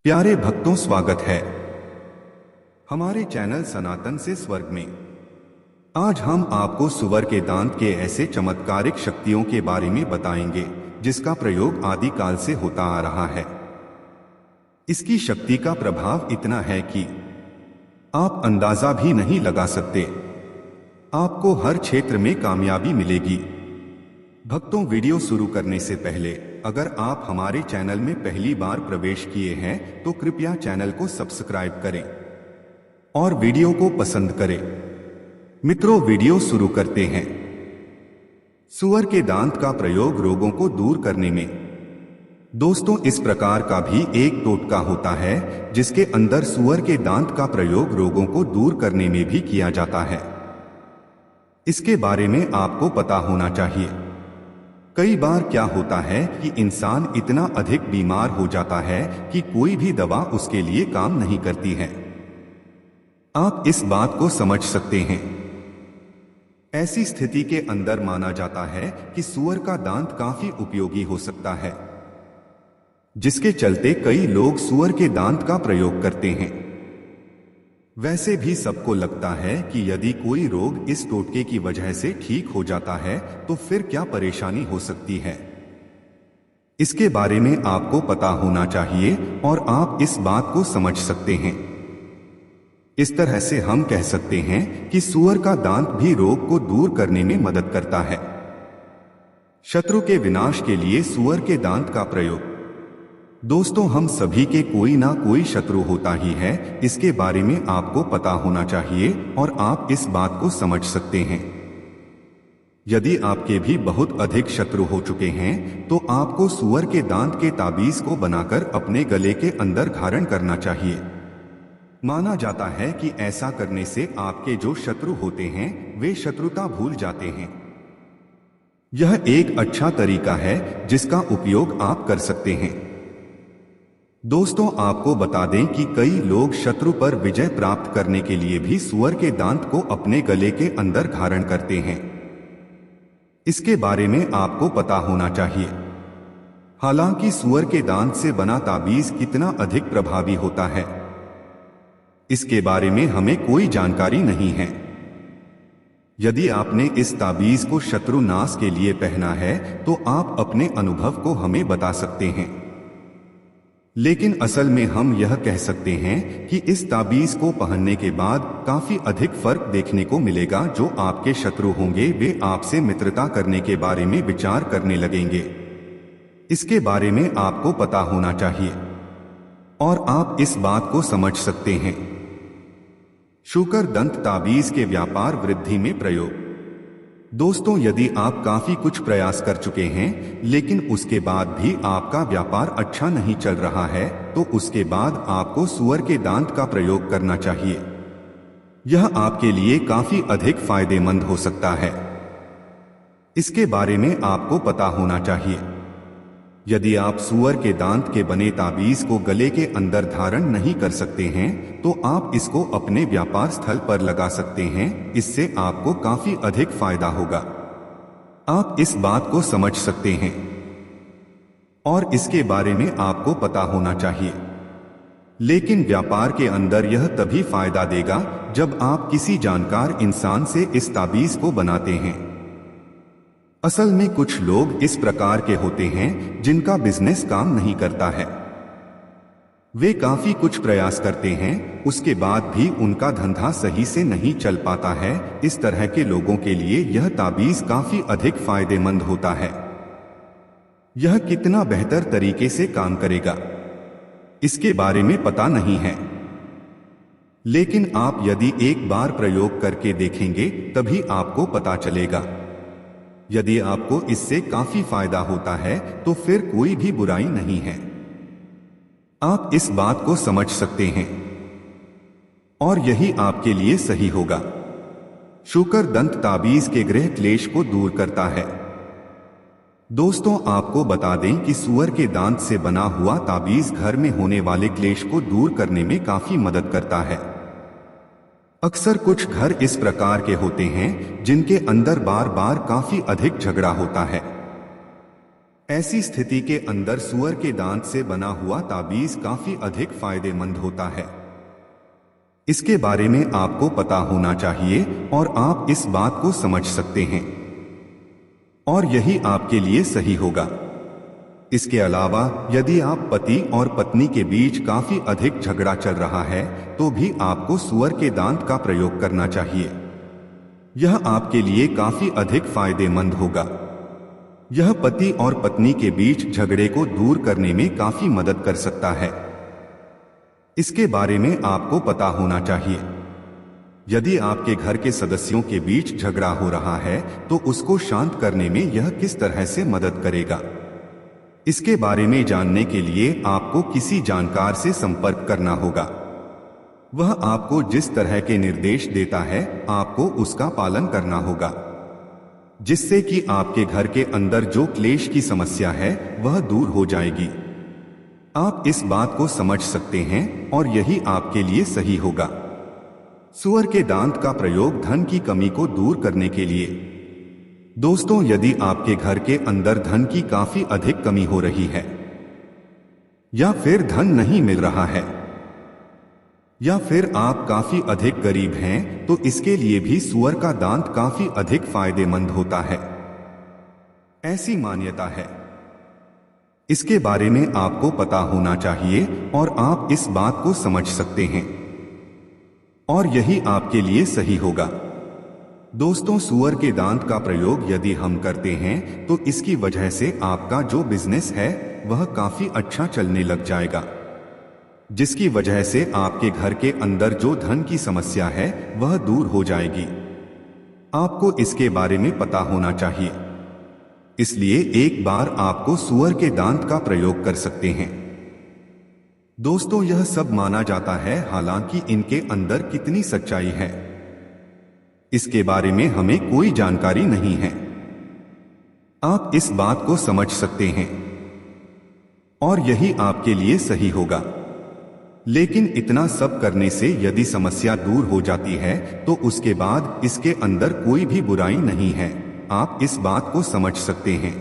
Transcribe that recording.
प्यारे भक्तों, स्वागत है हमारे चैनल सनातन से स्वर्ग में। आज हम आपको सूअर के दांत के ऐसे चमत्कारिक शक्तियों के बारे में बताएंगे जिसका प्रयोग आदिकाल से होता आ रहा है। इसकी शक्ति का प्रभाव इतना है कि आप अंदाजा भी नहीं लगा सकते। आपको हर क्षेत्र में कामयाबी मिलेगी। भक्तों, वीडियो शुरू करने से पहले अगर आप हमारे चैनल में पहली बार प्रवेश किए हैं तो कृपया चैनल को सब्सक्राइब करें और वीडियो को पसंद करें। मित्रों, वीडियो शुरू करते हैं। सूअर के दांत का प्रयोग रोगों को दूर करने में। दोस्तों, इस प्रकार का भी एक टोटका होता है जिसके अंदर सूअर के दांत का प्रयोग रोगों को दूर करने में भी किया जाता है। इसके बारे में आपको पता होना चाहिए। कई बार क्या होता है कि इंसान इतना अधिक बीमार हो जाता है कि कोई भी दवा उसके लिए काम नहीं करती है। आप इस बात को समझ सकते हैं। ऐसी स्थिति के अंदर माना जाता है कि सूअर का दांत काफी उपयोगी हो सकता है, जिसके चलते कई लोग सूअर के दांत का प्रयोग करते हैं। वैसे भी सबको लगता है कि यदि कोई रोग इस टोटके की वजह से ठीक हो जाता है तो फिर क्या परेशानी हो सकती है। इसके बारे में आपको पता होना चाहिए और आप इस बात को समझ सकते हैं। इस तरह से हम कह सकते हैं कि सूअर का दांत भी रोग को दूर करने में मदद करता है। शत्रु के विनाश के लिए सूअर के दांत का प्रयोग। दोस्तों, हम सभी के कोई ना कोई शत्रु होता ही है, इसके बारे में आपको पता होना चाहिए और आप इस बात को समझ सकते हैं। यदि आपके भी बहुत अधिक शत्रु हो चुके हैं तो आपको सूअर के दांत के ताबीज को बनाकर अपने गले के अंदर धारण करना चाहिए। माना जाता है कि ऐसा करने से आपके जो शत्रु होते हैं वे शत्रुता भूल जाते हैं। यह एक अच्छा तरीका है जिसका उपयोग आप कर सकते हैं। दोस्तों, आपको बता दें कि कई लोग शत्रु पर विजय प्राप्त करने के लिए भी सूअर के दांत को अपने गले के अंदर धारण करते हैं। इसके बारे में आपको पता होना चाहिए। हालांकि सूअर के दांत से बना ताबीज कितना अधिक प्रभावी होता है, इसके बारे में हमें कोई जानकारी नहीं है। यदि आपने इस ताबीज को शत्रु नाश के लिए पहना है तो आप अपने अनुभव को हमें बता सकते हैं। लेकिन असल में हम यह कह सकते हैं कि इस ताबीज को पहनने के बाद काफी अधिक फर्क देखने को मिलेगा। जो आपके शत्रु होंगे वे आपसे मित्रता करने के बारे में विचार करने लगेंगे। इसके बारे में आपको पता होना चाहिए और आप इस बात को समझ सकते हैं। शूकर दंत ताबीज के व्यापार वृद्धि में प्रयोग। दोस्तों, यदि आप काफी कुछ प्रयास कर चुके हैं लेकिन उसके बाद भी आपका व्यापार अच्छा नहीं चल रहा है तो उसके बाद आपको सूअर के दांत का प्रयोग करना चाहिए। यह आपके लिए काफी अधिक फायदेमंद हो सकता है। इसके बारे में आपको पता होना चाहिए। यदि आप सूअर के दांत के बने ताबीज को गले के अंदर धारण नहीं कर सकते हैं तो आप इसको अपने व्यापार स्थल पर लगा सकते हैं। इससे आपको काफी अधिक फायदा होगा। आप इस बात को समझ सकते हैं और इसके बारे में आपको पता होना चाहिए। लेकिन व्यापार के अंदर यह तभी फायदा देगा जब आप किसी जानकार इंसान से इस ताबीज को बनाते हैं। असल में कुछ लोग इस प्रकार के होते हैं जिनका बिजनेस काम नहीं करता है। वे काफी कुछ प्रयास करते हैं, उसके बाद भी उनका धंधा सही से नहीं चल पाता है। इस तरह के लोगों के लिए यह ताबीज काफी अधिक फायदेमंद होता है। यह कितना बेहतर तरीके से काम करेगा इसके बारे में पता नहीं है, लेकिन आप यदि एक बार प्रयोग करके देखेंगे तभी आपको पता चलेगा। यदि आपको इससे काफी फायदा होता है तो फिर कोई भी बुराई नहीं है। आप इस बात को समझ सकते हैं और यही आपके लिए सही होगा। शूकर दंत ताबीज के गृह क्लेश को दूर करता है। दोस्तों, आपको बता दें कि सूअर के दांत से बना हुआ ताबीज घर में होने वाले क्लेश को दूर करने में काफी मदद करता है। अक्सर कुछ घर इस प्रकार के होते हैं जिनके अंदर बार बार काफी अधिक झगड़ा होता है। ऐसी स्थिति के अंदर सूअर के दांत से बना हुआ ताबीज काफी अधिक फायदेमंद होता है। इसके बारे में आपको पता होना चाहिए और आप इस बात को समझ सकते हैं और यही आपके लिए सही होगा। इसके अलावा यदि आप पति और पत्नी के बीच काफी अधिक झगड़ा चल रहा है तो भी आपको सूअर के दांत का प्रयोग करना चाहिए। यह आपके लिए काफी अधिक फायदेमंद होगा। यह पति और पत्नी के बीच झगड़े को दूर करने में काफी मदद कर सकता है। इसके बारे में आपको पता होना चाहिए। यदि आपके घर के सदस्यों के बीच झगड़ा हो रहा है तो उसको शांत करने में यह किस तरह से मदद करेगा, इसके बारे में जानने के लिए आपको किसी जानकार से संपर्क करना होगा। वह आपको जिस तरह के निर्देश देता है आपको उसका पालन करना होगा, जिससे कि आपके घर के अंदर जो क्लेश की समस्या है वह दूर हो जाएगी। आप इस बात को समझ सकते हैं और यही आपके लिए सही होगा। सूअर के दांत का प्रयोग धन की कमी को दूर करने के लिए। दोस्तों, यदि आपके घर के अंदर धन की काफी अधिक कमी हो रही है या फिर धन नहीं मिल रहा है या फिर आप काफी अधिक गरीब हैं तो इसके लिए भी सूअर का दांत काफी अधिक फायदेमंद होता है। ऐसी मान्यता है। इसके बारे में आपको पता होना चाहिए और आप इस बात को समझ सकते हैं और यही आपके लिए सही होगा। दोस्तों, सूअर के दांत का प्रयोग यदि हम करते हैं तो इसकी वजह से आपका जो बिजनेस है वह काफी अच्छा चलने लग जाएगा, जिसकी वजह से आपके घर के अंदर जो धन की समस्या है वह दूर हो जाएगी। आपको इसके बारे में पता होना चाहिए। इसलिए एक बार आपको सूअर के दांत का प्रयोग कर सकते हैं। दोस्तों, यह सब माना जाता है, हालांकि इनके अंदर कितनी सच्चाई है इसके बारे में हमें कोई जानकारी नहीं है। आप इस बात को समझ सकते हैं और यही आपके लिए सही होगा। लेकिन इतना सब करने से यदि समस्या दूर हो जाती है तो उसके बाद इसके अंदर कोई भी बुराई नहीं है। आप इस बात को समझ सकते हैं।